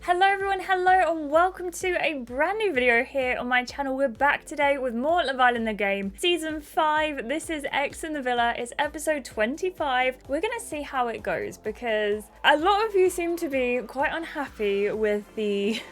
Hello everyone, hello and welcome to a brand new video here on my channel. We're back today with more Love Island the game. Season 5, this is X in the Villa, it's episode 25. We're gonna see how it goes because a lot of you seem to be quite unhappy with the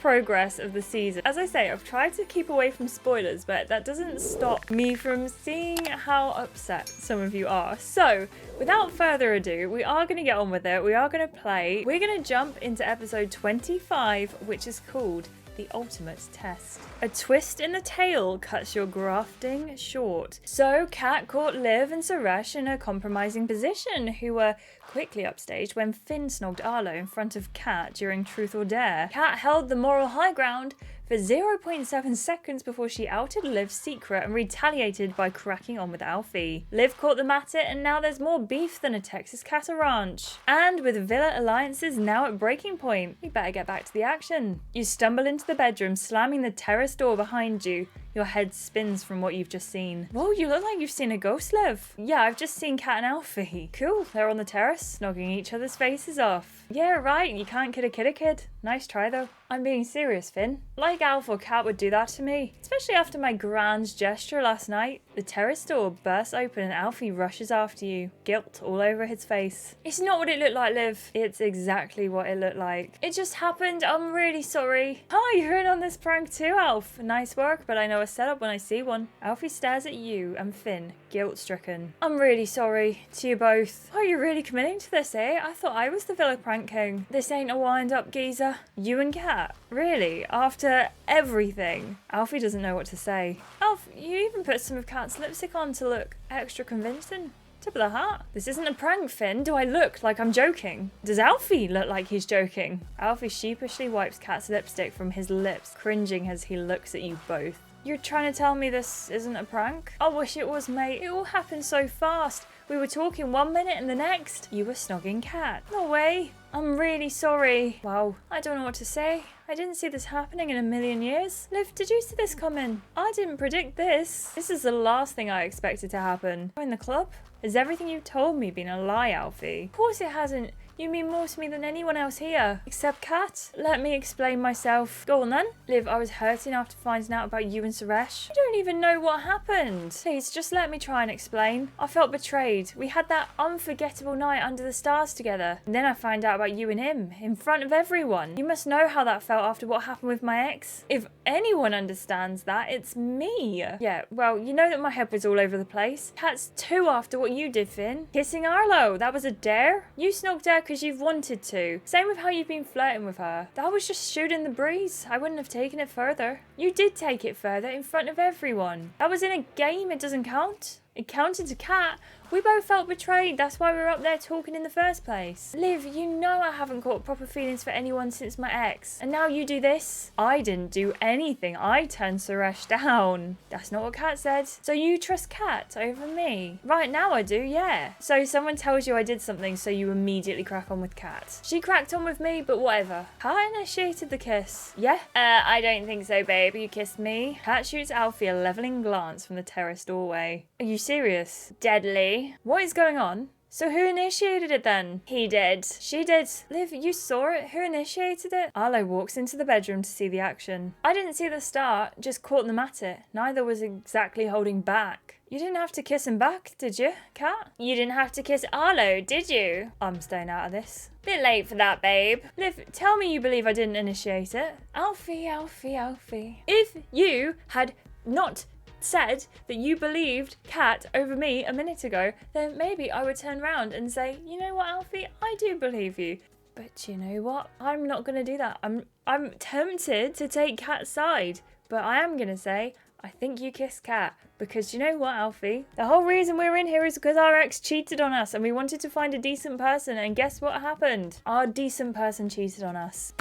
progress of the season. As I say, I've tried to keep away from spoilers, but that doesn't stop me from seeing how upset some of you are. So, without further ado, we are going to get on with it. We are going to play. We're going to jump into episode 25, which is called The Ultimate Test. A twist in the tale cuts your grafting short. So, Cat caught Liv and Suresh in a compromising position, who were quickly upstaged when Finn snogged Arlo in front of Cat during Truth or Dare. Cat held the moral high ground for 0.7 seconds before she outed Liv's secret and retaliated by cracking on with Alfie. Liv caught the matter and now there's more beef than a Texas cattle ranch. And with Villa alliances now at breaking point, we better get back to the action. You stumble into the bedroom, slamming the terrace door behind you. Your head spins from what you've just seen. Whoa, you look like you've seen a ghost, Liv. Yeah, I've just seen Cat and Alfie. Cool, they're on the terrace, snogging each other's faces off. Yeah, right, you can't kid a kid. Nice try though. I'm being serious, Finn. Like Alf or Cat would do that to me. Especially after my grand gesture last night. The terrace door bursts open and Alfie rushes after you. Guilt all over his face. It's not what it looked like, Liv. It's exactly what it looked like. It just happened. I'm really sorry. Oh, you're in on this prank too, Alf. Nice work, but I know a setup when I see one. Alfie stares at you and Finn, guilt-stricken. I'm really sorry to you both. Oh, you're really committing to this, eh? I thought I was the Villa prank king. This ain't a wind-up geezer. You and Cat? Really? After everything? Alfie doesn't know what to say. Alf, you even put some of Cat's lipstick on to look extra convincing. Tip of the hat. This isn't a prank, Finn. Do I look like I'm joking? Does Alfie look like he's joking? Alfie sheepishly wipes Cat's lipstick from his lips, cringing as he looks at you both. You're trying to tell me this isn't a prank? I wish it was, mate. It all happened so fast. We were talking 1 minute and the next, you were snogging Cat. No way. I'm really sorry. Wow, I don't know what to say. I didn't see this happening in a million years. Liv, did you see this coming? I didn't predict this. This is the last thing I expected to happen. Join the club? Has everything you've told me been a lie, Alfie? Of course it hasn't. You mean more to me than anyone else here. Except Cat. Let me explain myself. Go on then. Liv, I was hurting after finding out about you and Suresh. You don't even know what happened. Please, just let me try and explain. I felt betrayed. We had that unforgettable night under the stars together. And then I found out about you and him, in front of everyone. You must know how that felt after what happened with my ex. If anyone understands that, it's me. Yeah, well, you know that my head was all over the place. Cat's too after what you did, Finn. Kissing Arlo, that was a dare? You snogged her because you've wanted to. Same with how you've been flirting with her. That was just shooting the breeze. I wouldn't have taken it further. You did take it further in front of everyone. That was in a game, it doesn't count. It counted to Cat. We both felt betrayed. That's why we were up there talking in the first place. Liv, you know I haven't caught proper feelings for anyone since my ex. And now you do this? I didn't do anything. I turned Suresh down. That's not what Cat said. So you trust Cat over me? Right now I do, yeah. So someone tells you I did something, so you immediately crack on with Cat. She cracked on with me, but whatever. Cat initiated the kiss. Yeah? I don't think so, babe. You kissed me. Cat shoots Alfie a leveling glance from the terrace doorway. Are you serious? Deadly. What is going on? So who initiated it then? He did. She did. Liv, you saw it? Who initiated it? Arlo walks into the bedroom to see the action. I didn't see the start, just caught them at it. Neither was exactly holding back. You didn't have to kiss him back, did you, Cat? You didn't have to kiss Arlo, did you? I'm staying out of this. Bit late for that, babe. Liv, tell me you believe I didn't initiate it. Alfie, Alfie, Alfie. If you had not said that you believed Cat over me a minute ago, then maybe I would turn around and say, you know what, Alfie, I do believe you. But you know what? I'm not going to do that. I'm tempted to take Cat's side, but I am going to say, I think you kissed Cat. Because you know what, Alfie? The whole reason we're in here is because our ex cheated on us and we wanted to find a decent person, and guess what happened? Our decent person cheated on us.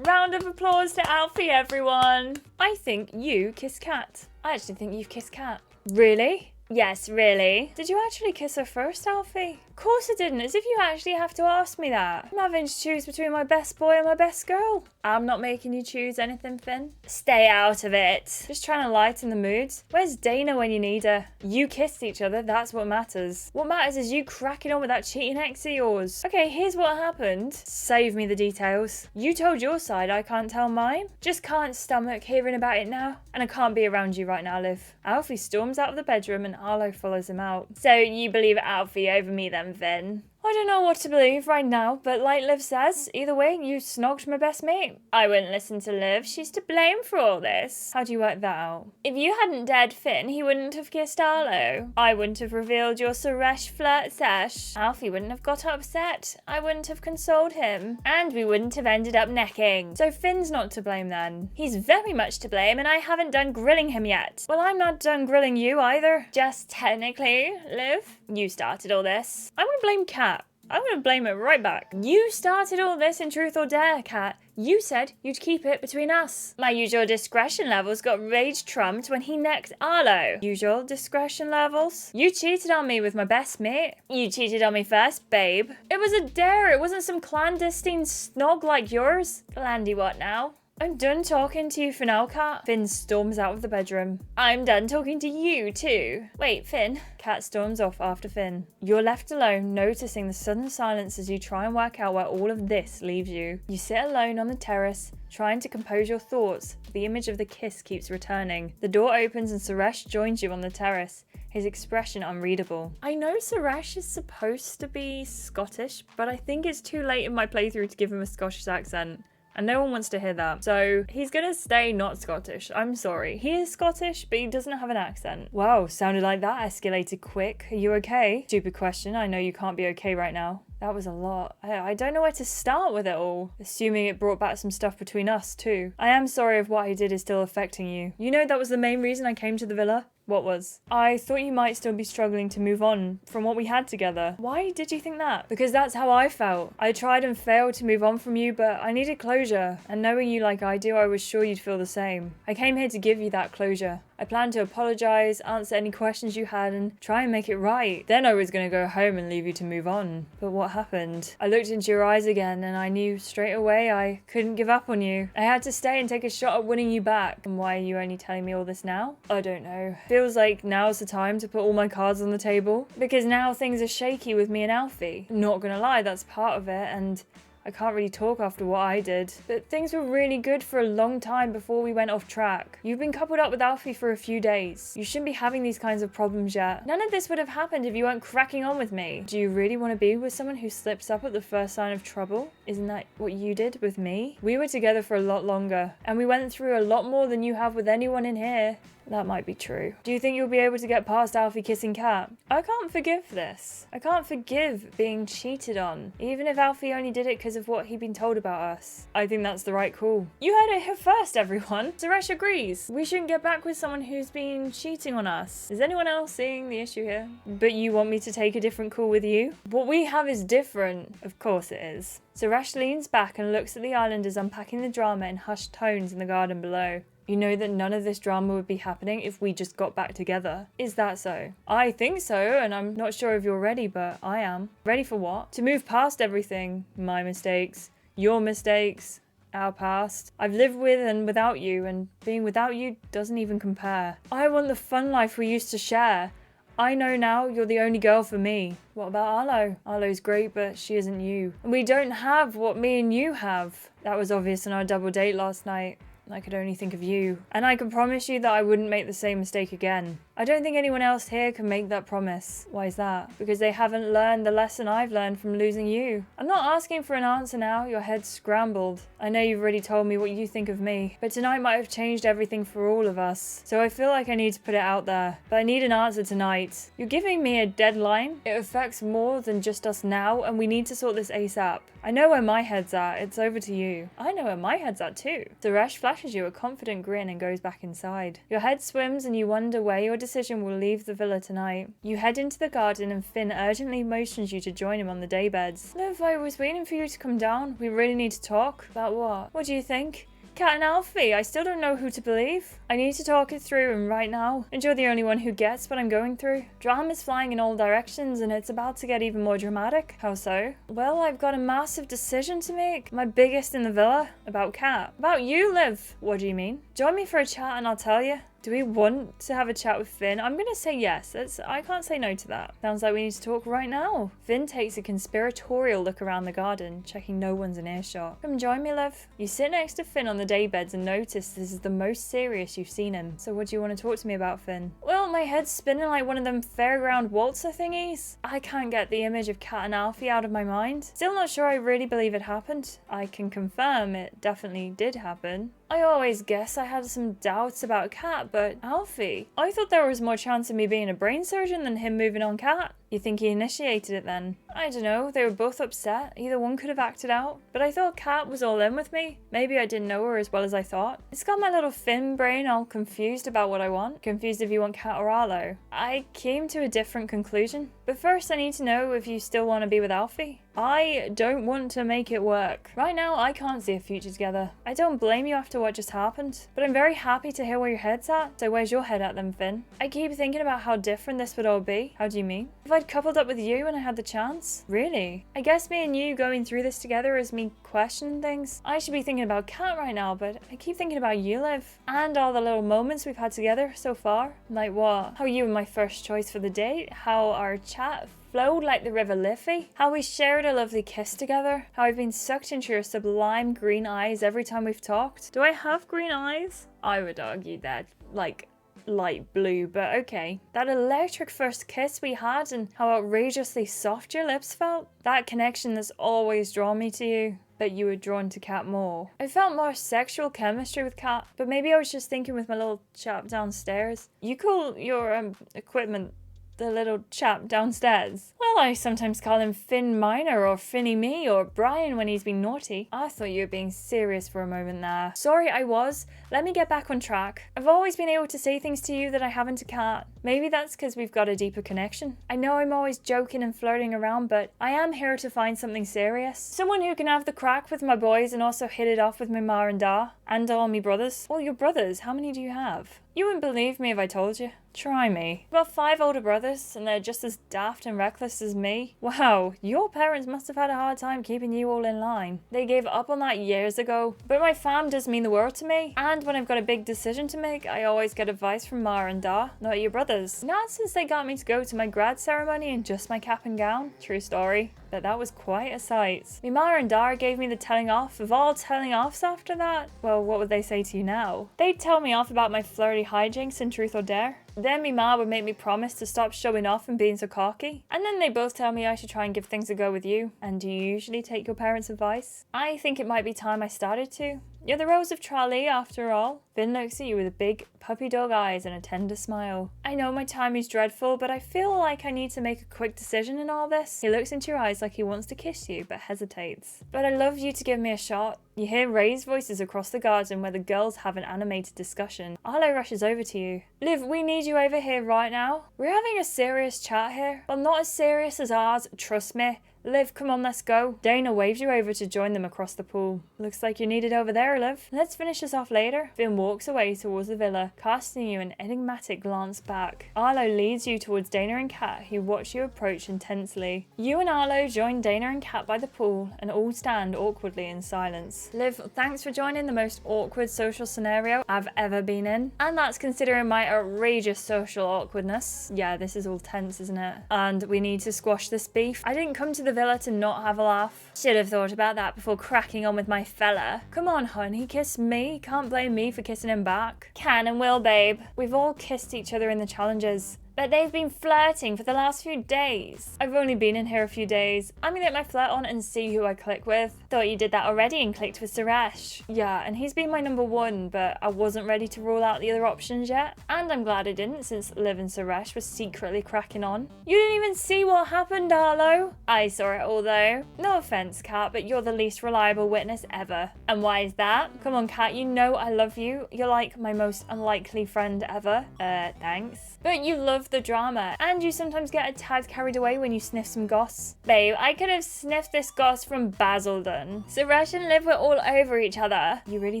Round of applause to Alfie, everyone. I think you kissed Cat. I actually think you've kissed Cat. Really? Yes, really. Did you actually kiss her first, Alfie? Of course I didn't, as if you actually have to ask me that. I'm having to choose between my best boy and my best girl. I'm not making you choose anything, Finn. Stay out of it. Just trying to lighten the mood. Where's Dana when you need her? You kissed each other, that's what matters. What matters is you cracking on with that cheating ex of yours. Okay, here's what happened. Save me the details. You told your side, I can't tell mine. Just can't stomach hearing about it now. And I can't be around you right now, Liv. Alfie storms out of the bedroom and Arlo follows him out. So you believe Alfie over me then, Finn? I don't know what to believe right now, but like Liv says, either way, you snogged my best mate. I wouldn't listen to Liv. She's to blame for all this. How do you work that out? If you hadn't dared Finn, he wouldn't have kissed Arlo. I wouldn't have revealed your Suresh flirt sesh. Alfie wouldn't have got upset. I wouldn't have consoled him. And we wouldn't have ended up necking. So Finn's not to blame then. He's very much to blame, and I haven't done grilling him yet. Well, I'm not done grilling you either. Just technically, Liv, you started all this. I'm gonna blame Cat. I'm going to blame it right back. You started all this in Truth or Dare, Cat. You said you'd keep it between us. My usual discretion levels got rage trumped when he necked Arlo. Usual discretion levels? You cheated on me with my best mate. You cheated on me first, babe. It was a dare. It wasn't some clandestine snog like yours. Glandy what now? I'm done talking to you for now, Cat. Finn storms out of the bedroom. I'm done talking to you too. Wait, Finn. Cat storms off after Finn. You're left alone, noticing the sudden silence as you try and work out where all of this leaves you. You sit alone on the terrace, trying to compose your thoughts. The image of the kiss keeps returning. The door opens and Suresh joins you on the terrace, his expression unreadable. I know Suresh is supposed to be Scottish, but I think it's too late in my playthrough to give him a Scottish accent. And no one wants to hear that. So he's gonna stay not Scottish. I'm sorry. He is Scottish, but he doesn't have an accent. Wow, sounded like that escalated quick. Are you okay? Stupid question. I know you can't be okay right now. That was a lot. I don't know where to start with it all. Assuming it brought back some stuff between us too. I am sorry if what I did is still affecting you. You know that was the main reason I came to the villa? What was? I thought you might still be struggling to move on from what we had together. Why did you think that? Because that's how I felt. I tried and failed to move on from you, but I needed closure. And knowing you like I do, I was sure you'd feel the same. I came here to give you that closure. I planned to apologize, answer any questions you had, and try and make it right. Then I was going to go home and leave you to move on. But what happened? I looked into your eyes again, and I knew straight away I couldn't give up on you. I had to stay and take a shot at winning you back. And why are you only telling me all this now? I don't know. Feels like now's the time to put all my cards on the table. Because now things are shaky with me and Alfie. Not gonna lie, that's part of it, and I can't really talk after what I did. But things were really good for a long time before we went off track. You've been coupled up with Alfie for a few days. You shouldn't be having these kinds of problems yet. None of this would have happened if you weren't cracking on with me. Do you really want to be with someone who slips up at the first sign of trouble? Isn't that what you did with me? We were together for a lot longer, and we went through a lot more than you have with anyone in here. That might be true. Do you think you'll be able to get past Alfie kissing Cat? I can't forgive this. I can't forgive being cheated on, even if Alfie only did it because of what he'd been told about us. I think that's the right call. You heard it here first, everyone. Suresh agrees. We shouldn't get back with someone who's been cheating on us. Is anyone else seeing the issue here? But you want me to take a different call with you? What we have is different. Of course it is. Suresh leans back and looks at the islanders unpacking the drama in hushed tones in the garden below. You know that none of this drama would be happening if we just got back together. Is that so? I think so, and I'm not sure if you're ready, but I am. Ready for what? To move past everything. My mistakes, your mistakes, our past. I've lived with and without you, and being without you doesn't even compare. I want the fun life we used to share. I know now you're the only girl for me. What about Arlo? Arlo's great, but she isn't you. And we don't have what me and you have. That was obvious in our double date last night. I could only think of you. And I can promise you that I wouldn't make the same mistake again. I don't think anyone else here can make that promise. Why is that? Because they haven't learned the lesson I've learned from losing you. I'm not asking for an answer now. Your head's scrambled. I know you've already told me what you think of me, but tonight might have changed everything for all of us. So I feel like I need to put it out there. But I need an answer tonight. You're giving me a deadline. It affects more than just us now, and we need to sort this ASAP. I know where my head's at. It's over to you. I know where my head's at too. Suresh flashes you a confident grin and goes back inside. Your head swims and you wonder where your decision will leave the villa tonight. You head into the garden and Finn urgently motions you to join him on the daybeds. Liv, I was waiting for you to come down. We really need to talk. About what? What do you think? Cat and Alfie, I still don't know who to believe. I need to talk it through, and right now, and you're the only one who gets what I'm going through. Drama's flying in all directions, and it's about to get even more dramatic. How so? Well, I've got a massive decision to make. My biggest in the villa. About Cat. About you, Liv. What do you mean? Join me for a chat and I'll tell you. Do we want to have a chat with Finn? I'm gonna say yes. I can't say no to that. Sounds like we need to talk right now. Finn takes a conspiratorial look around the garden, checking no one's in earshot. Come join me, Liv. You sit next to Finn on the daybeds and notice this is the most serious you've seen him. So what do you want to talk to me about, Finn? Well, my head's spinning like one of them fairground waltzer thingies. I can't get the image of Cat and Alfie out of my mind. Still not sure I really believe it happened. I can confirm it definitely did happen. I always guess I had some doubts about Cat, but Alfie, I thought there was more chance of me being a brain surgeon than him moving on Cat. You think he initiated it then? I don't know, they were both upset. Either one could have acted out. But I thought Cat was all in with me. Maybe I didn't know her as well as I thought. It's got my little Finn brain all confused about what I want. Confused if you want Cat or Arlo. I came to a different conclusion. But first I need to know if you still want to be with Alfie. I don't want to make it work. Right now I can't see a future together. I don't blame you after what just happened. But I'm very happy to hear where your head's at. So where's your head at then, Finn? I keep thinking about how different this would all be. How do you mean? If I'd coupled up with you when I had the chance? Really? I guess me and you going through this together is me questioning things. I should be thinking about Cat right now, but I keep thinking about you, Liv. And all the little moments we've had together so far. Like what? How you were my first choice for the date. How our chat flowed like the river Liffey. How we shared a lovely kiss together. How I've been sucked into your sublime green eyes every time we've talked. Do I have green eyes? I would argue that, like, light blue, but okay. That electric first kiss we had and how outrageously soft your lips felt. That connection that's always drawn me to you. But you were drawn to Cat more. I felt more sexual chemistry with Cat, but maybe I was just thinking with my little chap downstairs. You call your equipment the little chap downstairs? Well, I sometimes call him Finn Minor or Finny Me or Brian when he's been naughty. I thought you were being serious for a moment there. Sorry, I was. Let me get back on track. I've always been able to say things to you that I haven't to Cat. Maybe that's because we've got a deeper connection. I know I'm always joking and flirting around, but I am here to find something serious. Someone who can have the crack with my boys and also hit it off with my ma and da. And all me brothers. Well, your brothers, how many do you have? You wouldn't believe me if I told you. Try me. I've got 5 older brothers, and they're just as daft and reckless as me. Wow, your parents must have had a hard time keeping you all in line. They gave up on that years ago. But my fam does mean the world to me. And when I've got a big decision to make, I always get advice from ma and da, not your brothers. Not since they got me to go to my grad ceremony in just my cap and gown. True story. But that was quite a sight. Me ma and da gave me the telling off of all telling offs after that. Well, what would they say to you now? They'd tell me off about my flirty hijinks in Truth or Dare. Then me ma would make me promise to stop showing off and being so cocky. And then they both tell me I should try and give things a go with you. And do you usually take your parents' advice? I think it might be time I started to. You're the Rose of Tralee after all. Finn looks at you with big puppy dog eyes and a tender smile. I know my timing's dreadful, but I feel like I need to make a quick decision in all this. He looks into your eyes like he wants to kiss you, but hesitates. But I'd love you to give me a shot. You hear raised voices across the garden where the girls have an animated discussion. Arlo rushes over to you. Liv, we need you over here right now. We're having a serious chat here, but not as serious as ours, trust me. Liv, come on, let's go. Dana waves you over to join them across the pool. Looks like you're needed over there, Liv. Let's finish this off later. Finn walks away towards the villa, casting you an enigmatic glance back. Arlo leads you towards Dana and Cat, who watch you approach intensely. You and Arlo join Dana and Cat by the pool, and all stand awkwardly in silence. Liv, thanks for joining the most awkward social scenario I've ever been in. And that's considering my outrageous social awkwardness. Yeah, this is all tense, isn't it? And we need to squash this beef. I didn't come to the villa to not have a laugh. Should have thought about that before cracking on with my fella. Come on, hon, he kissed me. Can't blame me for kissing him back. Can and will, babe. We've all kissed each other in the challenges. But they've been flirting for the last few days. I've only been in here a few days. I'm gonna get my flirt on and see who I click with. Thought you did that already and clicked with Suresh. Yeah, and he's been my number 1, but I wasn't ready to rule out the other options yet. And I'm glad I didn't, since Liv and Suresh were secretly cracking on. You didn't even see what happened, Arlo. I saw it all though. No offense, Cat, but you're the least reliable witness ever. And why is that? Come on, Cat, you know I love you. You're like my most unlikely friend ever. Thanks. But you love the drama, and you sometimes get a tad carried away when you sniff some goss. Babe, I could have sniffed this goss from Basildon. Suresh and Liv were all over each other. You really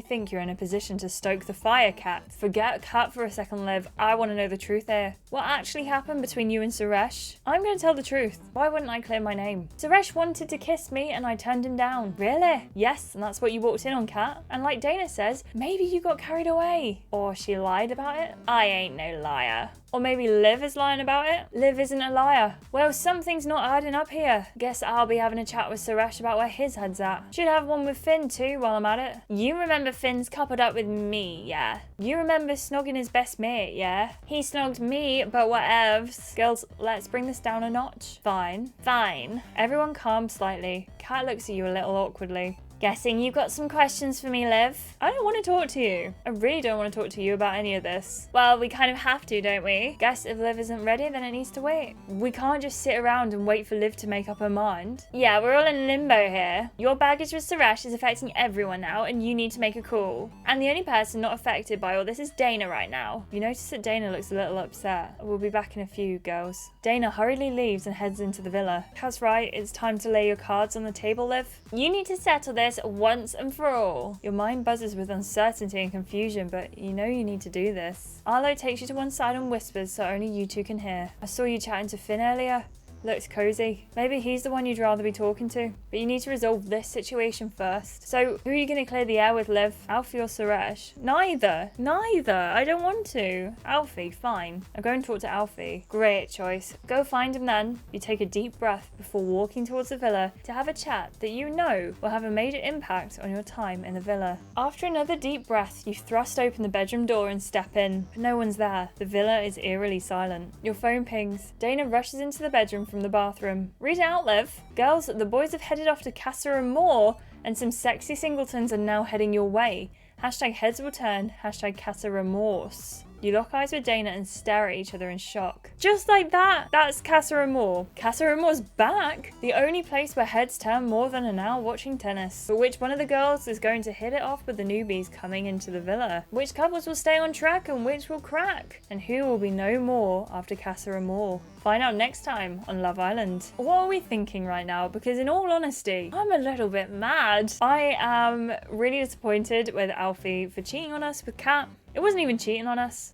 think you're in a position to stoke the fire, Cat? Forget Cat for a second, Liv. I want to know the truth here. What actually happened between you and Suresh? I'm going to tell the truth. Why wouldn't I clear my name? Suresh wanted to kiss me and I turned him down. Really? Yes, and that's what you walked in on, Cat. And like Dana says, maybe you got carried away. Or she lied about it. I ain't no liar. Or maybe Liv is lying about it? Liv isn't a liar. Well, something's not adding up here. Guess I'll be having a chat with Suresh about where his head's at. Should have one with Finn too while I'm at it. You remember Finn's coupled up with me, yeah? You remember snogging his best mate, yeah? He snogged me, but whatevs. Girls, let's bring this down a notch. Fine. Fine. Everyone calm slightly. Cat looks at you a little awkwardly. Guessing you've got some questions for me, Liv? I don't want to talk to you. I really don't want to talk to you about any of this. Well, we kind of have to, don't we? Guess if Liv isn't ready, then it needs to wait. We can't just sit around and wait for Liv to make up her mind. Yeah, we're all in limbo here. Your baggage with Suresh is affecting everyone now, and you need to make a call. And the only person not affected by all this is Dana right now. You notice that Dana looks a little upset. We'll be back in a few, girls. Dana hurriedly leaves and heads into the villa. That's right, it's time to lay your cards on the table, Liv. You need to settle this once and for all. Your mind buzzes with uncertainty and confusion, but you know you need to do this. Arlo takes you to one side and whispers so only you two can hear. I saw you chatting to Finn earlier. Looks cozy. Maybe he's the one you'd rather be talking to. But you need to resolve this situation first. So, who are you going to clear the air with, Liv? Alfie or Suresh? Neither. Neither. I don't want to. Alfie, fine. I'll go and talk to Alfie. Great choice. Go find him then. You take a deep breath before walking towards the villa to have a chat that you know will have a major impact on your time in the villa. After another deep breath, you thrust open the bedroom door and step in. But no one's there. The villa is eerily silent. Your phone pings. Dana rushes into the bedroom from the bathroom. Read it out, Liv. Girls, the boys have headed off to Casa Amor, and some sexy singletons are now heading your way. Hashtag heads will turn. Hashtag Casa Remorse. You lock eyes with Dana and stare at each other in shock. Just like that, that's Casa Amor. Casa Amor's back! The only place where heads turn more than an hour watching tennis. But which one of the girls is going to hit it off with the newbies coming into the villa? Which couples will stay on track and which will crack? And who will be no more after Casa Amor? Find out next time on Love Island. What are we thinking right now? Because in all honesty, I'm a little bit mad. I am really disappointed with Alfie for cheating on us with Cat. It wasn't even cheating on us.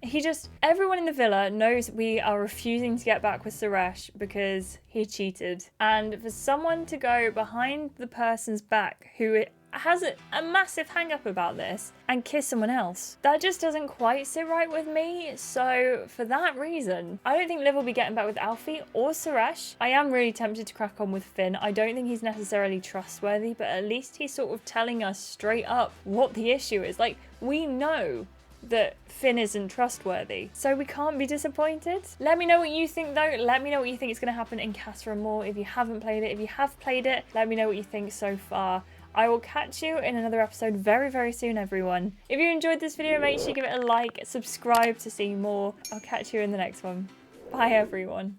Everyone in the villa knows we are refusing to get back with Suresh because he cheated. And for someone to go behind the person's back who has a massive hang up about this and kiss someone else, that just doesn't quite sit right with me. So for that reason, I don't think Liv will be getting back with Alfie or Suresh. I am really tempted to crack on with Finn. I don't think he's necessarily trustworthy, but at least he's sort of telling us straight up what the issue is. Like, we know that Finn isn't trustworthy, so we can't be disappointed. Let me know what you think though. Let me know what you think is going to happen in Casa Amor if you haven't played it. If you have played it, let me know what you think so far. I will catch you in another episode very, very soon, everyone. If you enjoyed this video, make sure you give it a like, subscribe to see more. I'll catch you in the next one. Bye, everyone.